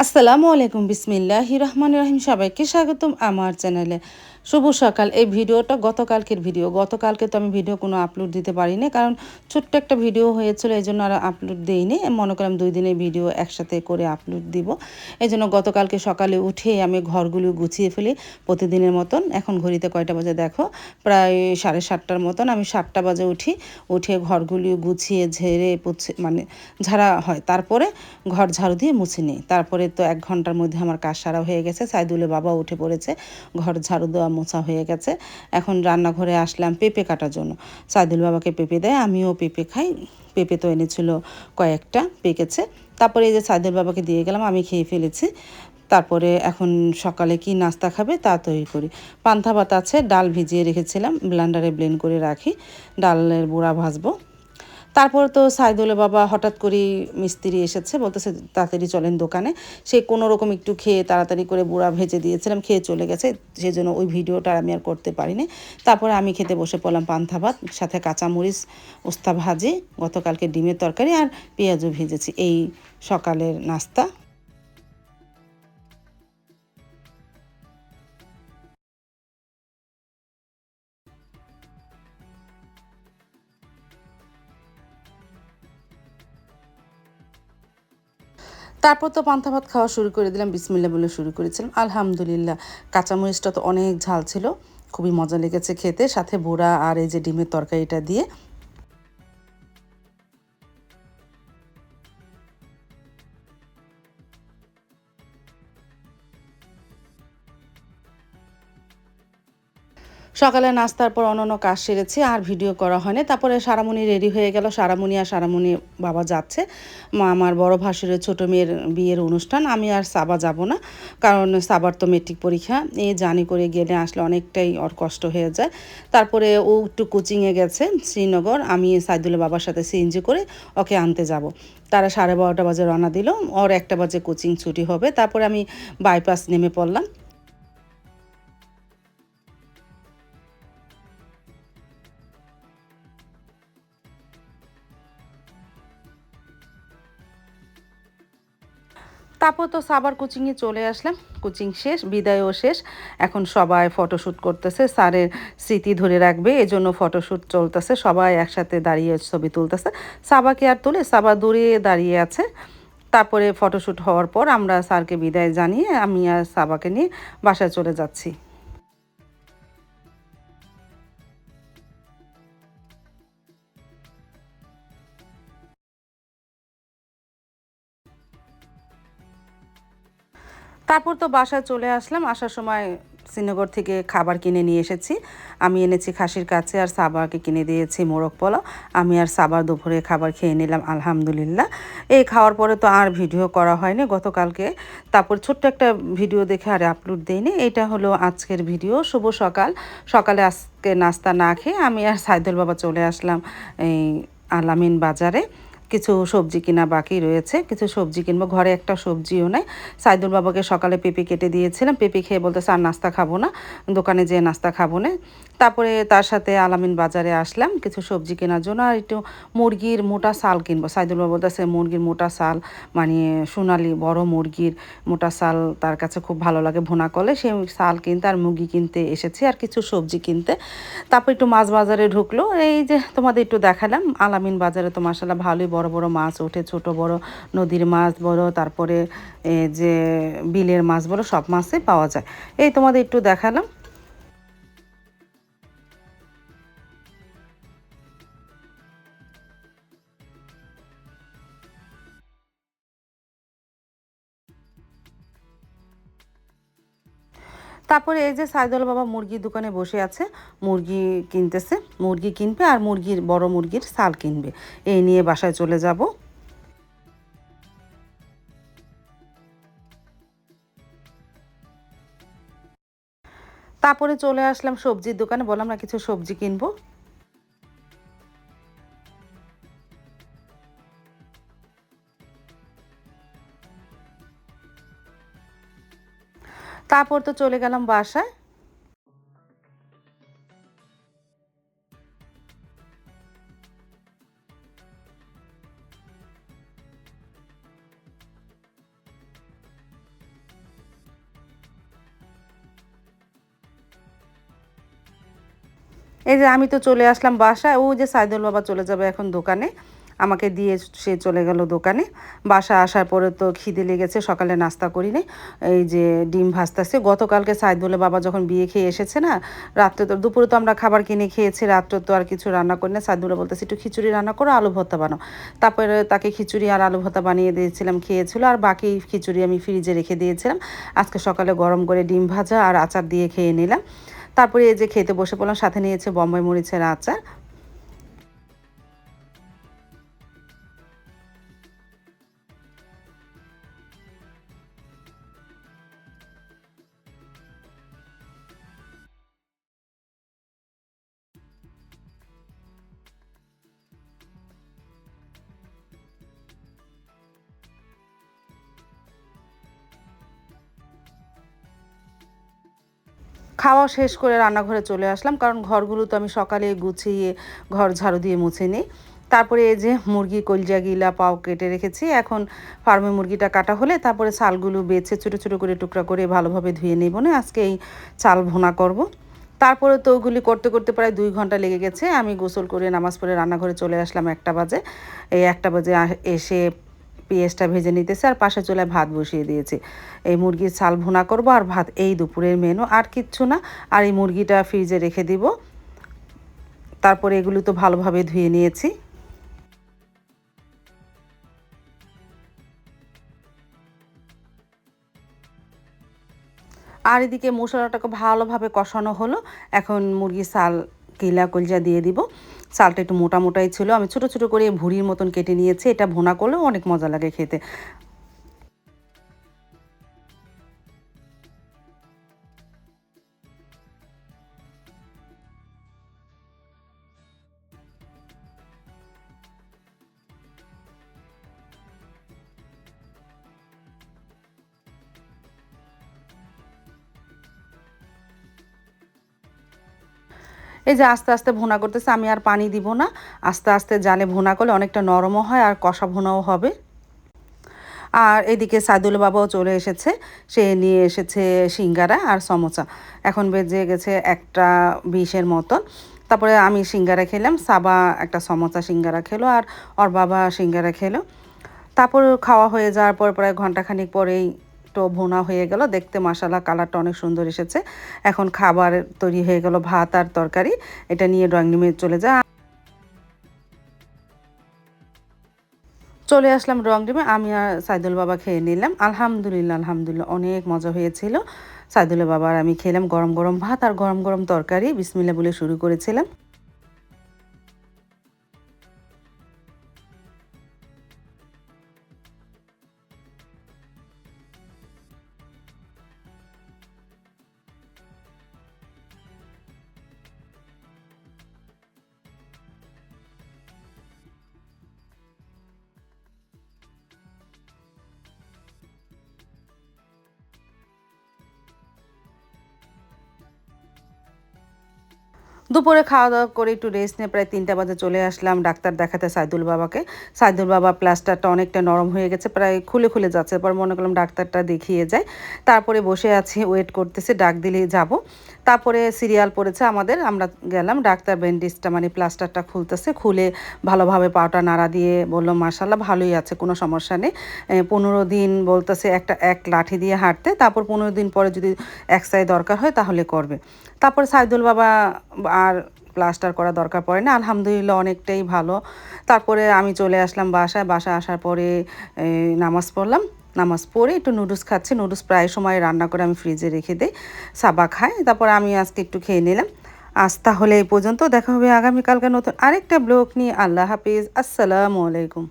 আসসালামু আলাইকুম বিসমিল্লাহির রহমানির রহিম সবাইকে স্বাগতম আমার চ্যানেলে। শুভ সকাল। এই ভিডিওটা গতকালকের ভিডিও। গতকালকে তো আমি ভিডিও কোনো আপলোড দিতে পারিনি, কারণ ছোট্ট একটা ভিডিও হয়েছিল, এই জন্য আর আপলোড দিইনি। মনে করলাম 2 দিনের ভিডিও একসাথে করে আপলোড দিব। এই জন্য গতকালকে সকালে উঠে আমি ঘরগুলো গুছিয়ে ফেলি প্রতিদিনের মতন। এখন ঘড়িতে কয়টা বাজে দেখো, প্রায় 7:30টার মতন। আমি 7টা বাজে উঠি, উঠে ঘরগুলি গুছিয়ে ঝেড়ে পুছে মানে ঝাড়া হয়, তারপরে ঘর ঝাড়ু দিয়ে মুছে নিই। তারপরে তো 1 ঘন্টার মধ্যে আমার কাজ সারা হয়ে গেছে। সাইদুলের বাবা উঠে পড়েছে, ঘর ঝাড়ু দেওয়া মোছা হয়ে গেছে। এখন রান্নাঘরে আসলাম পেঁপে কাটার জন্য। সাইদুল বাবাকে পেঁপে দেয়, আমিও পেঁপে খাই। পেঁপে তো এনেছিল কয়েকটা, পেকেছে। তারপরে এই যে সাইদুল বাবাকে দিয়ে গেলাম, আমি খেয়ে ফেলেছি। তারপরে এখন সকালে কি নাস্তা খাবে তা তৈরি করি। পান্তা ভাত আছে, ডাল ভিজিয়ে রেখেছিলাম, ব্লেন্ডারে ব্লেন্ড করে রাখি, ডালের বড়া ভাজবো। তারপর তো সাইদুলের বাবা হঠাৎ করেই মিস্ত্রি এসেছে, বলতেছে তাড়াতাড়ি চলেন দোকানে। সে কোনো রকম একটু খেয়ে তাড়াতাড়ি করে বুড়া ভেজে দিয়েছিলাম, খেয়ে চলে গেছে। সেই জন্য ওই ভিডিওটা আমি আর করতে পারিনি। তারপরে আমি খেতে বসে পড়লাম পান্তা ভাত, সাথে কাঁচামরিচ, উস্তা ভাজি, গতকালকে ডিমের তরকারি আর পেঁয়াজও ভেজেছি। এই সকালের নাস্তা। তারপর তো পান্তা ভাত খাওয়া শুরু করে দিলাম, বিসমিল্লাহ বলে শুরু করেছিলাম। আলহামদুলিল্লাহ, কাঁচামরিচটা তো অনেক ঝাল ছিল, খুবই মজা লেগেছে খেতে, সাথে বুড়া আর এই যে ডিমের তরকারিটা দিয়ে। সকালে নাস্তার পর অন্যান্য কাজ সেরেছি, আর ভিডিও করা হয়নি। তারপরে সারামণি রেডি হয়ে গেল, সারামণি আর সারামণি বাবা যাচ্ছে। আমার বড় ভাসুরের ছোটো মেয়ের বিয়ের অনুষ্ঠান। আমি আর সাবা যাব না, কারণ সাবার তো মেট্রিক পরীক্ষা, এই জার্নি করে গেলে আসলে অনেকটাই ওর কষ্ট হয়ে যায়। তারপরে ও একটু কোচিংয়ে গেছে শ্রীনগর, আমি সাইদুলের বাবার সাথে সিএনজি করে ওকে আনতে যাব। তারা 12:30 বাজে রওনা দিল, ওর 1টা বাজে কোচিং ছুটি হবে। তারপরে আমি বাইপাস নেমে পড়লাম। তারপর তো সাবার কোচিংয়ে চলে আসলাম, কোচিং শেষ, বিদায়ও শেষ। এখন সবাই ফটোশ্যুট করতেছে, স্যারের স্মৃতি ধরে রাখবে এজন্য ফটোশ্যুট চলতেছে, সবাই একসাথে দাঁড়িয়ে ছবি তুলতেছে। সাবাকে আর তুলে, সাবা দূরে দাঁড়িয়ে আছে। তারপরে ফটোশ্যুট হওয়ার পর আমরা স্যারকে বিদায় জানিয়ে আমি আর সাবাকে নিয়ে বাসায় চলে যাচ্ছি। তারপর তো বাসায় চলে আসলাম, আসার সময় শ্রীনগর থেকে খাবার কিনে নিয়ে এসেছি। আমি এনেছি খাসির কাছে, আর সাবাকে কিনে দিয়েছি মোরগ পোলাও। আমি আর সাবার দুপুরে খাবার খেয়ে নিলাম আলহামদুলিল্লাহ। এই খাওয়ার পরে তো আর ভিডিও করা হয়নি গতকালকে। তারপর ছোট্ট একটা ভিডিও দেখে আর আপলোড দিইনি। এটা হলো আজকের ভিডিও। শুভ সকাল। সকালে আজকে নাস্তা না খেয়ে আমি আর সাইদুল বাবা চলে আসলাম এই আলামিন বাজারে। কিছু সবজি কিনা বাকি রয়েছে, কিছু সবজি কিনবো, ঘরে একটা সবজিও নেই। সাইদুল বাবাকে সকালে পেঁপে কেটে দিয়েছিলাম, পেঁপে খেয়ে বলতেছে আর নাস্তা খাবো না, দোকানে যেয়ে নাস্তা খাবো না। তারপরে তার সাথে আলামিন বাজারে আসলাম কিছু সবজি কেনার জন্য, আর একটু মুরগির মোটা সাল কিনবো। সাইদুল বাবা বলতেছে মুরগির মোটা সাল, মানে সোনালি বড় মুরগির মোটা সাল তার কাছে খুব ভালো লাগে ভুনা করলে, সেই সাল কিনতে আর মুরগি কিনতে এসেছি, আর কিছু সবজি কিনতে। তারপর একটু মাছ বাজারে ঢুকলো, এই যে তোমাদের একটু দেখালাম। আলামিন বাজারে তো মাসাল্লাহ ভালোই বড় বড় মাছ ওঠে, ছোট বড় নদীর মাছ বড়, তারপরে যে বিলের মাছ বড়, সব মাছই পাওয়া যায়। এই তোমাদের একটু দেখালাম। তারপরে এই যে সাইদুল বাবা মুরগির দোকানে বসে আছে, মুরগি কিনতেছে, মুরগি কিনবে আর মুরগির বড় মুরগির ছাল কিনবে। এই নিয়ে বাসায় চলে যাব। তারপরে চলে আসলাম সবজির দোকানে, বললাম না কিছু সবজি কিনবো। তারপর তো চলে গেলাম বাসায়। এই যে আমি তো চলে আসলাম বাসায়। ও যে সাইদুল বাবা চলে যাবে এখন দোকানে, আমাকে দিয়ে সে চলে গেল দোকানে। বাসায় আসার পরে তো খিদে লেগেছে, সকালে নাস্তা করিনি। এই যে ডিম ভাজতেছে। গতকালকে সাইদুলের বাবা যখন বিয়ে খেয়ে এসেছে না, রাত্রে তো দুপুরে তো আমরা খাবার কিনে খেয়েছি, রাত্রে তো আর কিছু রান্না করি না। সাইদুল্লাহ বলতেছে একটু খিচুড়ি রান্না করো, আলু ভর্তা বানাও। তারপরে তাকে খিচুড়ি আর আলু ভর্তা বানিয়ে দিয়েছিলাম, খেয়েছিল। আর বাকি খিচুড়ি আমি ফ্রিজে রেখে দিয়েছিলাম। আজকে সকালে গরম করে ডিম ভাজা আর আচার দিয়ে খেয়ে নিলাম। তারপরে এই যে খেতে বসে পড়লাম, সাথে নিয়েছে বোম্বাই মরিচের আচার। খাওয়া শেষ করে রান্নাঘরে চলে আসলাম, কারণ ঘরগুলো তো আমি সকালে গুছিয়ে ঘর ঝাড়ু দিয়ে মুছে নিই। তারপরে এই যে মুরগি কলজা গিলা পাও কেটে রেখেছি। এখন ফার্মে মুরগিটা কাটা হলে তারপরে চালগুলো বেছে ছোটো ছোটো করে টুকরা করে ভালোভাবে ধুয়ে নেব না, আজকে এই চাল ভুনা করব। তারপরে তো ওগুলি করতে করতে প্রায় 2 ঘন্টা লেগে গেছে। আমি গোসল করে নামাজ পড়ে রান্নাঘরে চলে আসলাম 1টা বাজে। এই 1টা বাজে এসে পেঁয়াজটা ভেজে নিতেছে আর পাশে চুলায় ভাত বসিয়ে দিয়েছি। এই মুরগির ছাল ভুনা করব আর ভাত, এই দুপুরের মেনু, আর কিচ্ছু না। আর এই মুরগিটা ফ্রিজে রেখে দিব। তারপরে এগুলো তো ভালোভাবে ধুয়ে নিয়েছি। আর এদিকে মশলাটাকে ভালোভাবে কষানো হলো। এখন মুরগির ছাল কিলা কলজা দিয়ে দিব। চালটা একটু মোটা মোটাই ছিল, আমি ছোটো ছোটো করে ভুড়ির মতন কেটে নিয়েছি। এটা ভুনা করলেও অনেক মজা লাগে খেতে। এই যে আস্তে আস্তে ভুনা করতেছে, আমি আর পানি দিব না। আস্তে আস্তে জালে ভুনা করলে অনেকটা নরমও হয় আর কষা ভুনাও হবে। আর এদিকে সাইদুল বাবাও চলে এসেছে। সে নিয়ে এসেছে সিঙ্গারা আর সমোসা। এখন বেজে গেছে 1টা 20-এর মতন। তারপরে আমি সিঙ্গারা খেলাম, সাবা একটা সমোসা সিঙ্গারা খেলো আর ওর বাবা সিঙ্গারা খেলো। তারপর খাওয়া হয়ে যাওয়ার পর প্রায় ঘন্টাখানিক পরেই তো ভুনা হয়ে গেল। দেখতে মাশাআল্লাহ কালারটা অনেক সুন্দর এসেছে। এখন খাবার তৈরি হয়ে গেল, ভাত আর তরকারি। এটা নিয়ে ড্রয়িং রুমে চলে যায়। চলে আসলাম ড্রয়িং রুমে, আমি আর সাইদুল বাবা খেয়ে নিলাম। আলহামদুলিল্লাহ, আলহামদুলিল্লাহ অনেক মজা হয়েছিল। সাইদুল বাবা আর আমি খেলাম গরম গরম ভাত আর গরম গরম তরকারি, বিসমিল্লাহ বলে শুরু করেছিলাম। দুপুরে খাওয়া দাওয়া করে একটু রেস্ট নিয়ে প্রায় 3টা বাজে চলে আসলাম ডাক্তার দেখাতে সাইদুল বাবাকে। সাইদুল বাবা প্লাস্টারটা অনেকটা নরম হয়ে গেছে, প্রায় খুলে খুলে যাচ্ছে। পর মনে করলাম ডাক্তারটা দেখিয়ে যায়। তারপরে বসে আছি, ওয়েট করতেছি, ডাক দিলেই যাব। তারপরে সিরিয়াল পড়েছে আমাদের, আমরা গেলাম। ডাক্তার ব্যান্ডেজটা মানে প্লাস্টারটা খুলতেছে, খুলে ভালোভাবে পাটা নাড়া দিয়ে বললো মাশাল্লাহ ভালোই আছে, কোনো সমস্যা নেই। 15 দিন বলতেছে এক লাঠি দিয়ে হাঁটতে, তারপর 15 দিন পরে যদি এক্সরে দরকার হয় তাহলে করবে। তারপর সাইদুল বাবা আর প্লাস্টার করা দরকার পড়ে না, আলহামদুলিল্লাহ অনেকটাই ভালো। তারপরে আমি চলে আসলাম বাসায়। বাসায় আসার পরে নামাজ পড়লাম। নামাজ পড়ে একটু নুডলস খাচ্ছি। নুডলস প্রায় সময় রান্না করে আমি ফ্রিজে রেখে দিই, সাবা খায়। তারপর আমি আজকে একটু খেয়ে নিলাম। আজ তাহলে এই পর্যন্ত, দেখা হবে আগামীকালকে নতুন আরেকটা ব্লগ নিয়ে। আল্লাহ হাফিজ, আসসালামু আলাইকুম।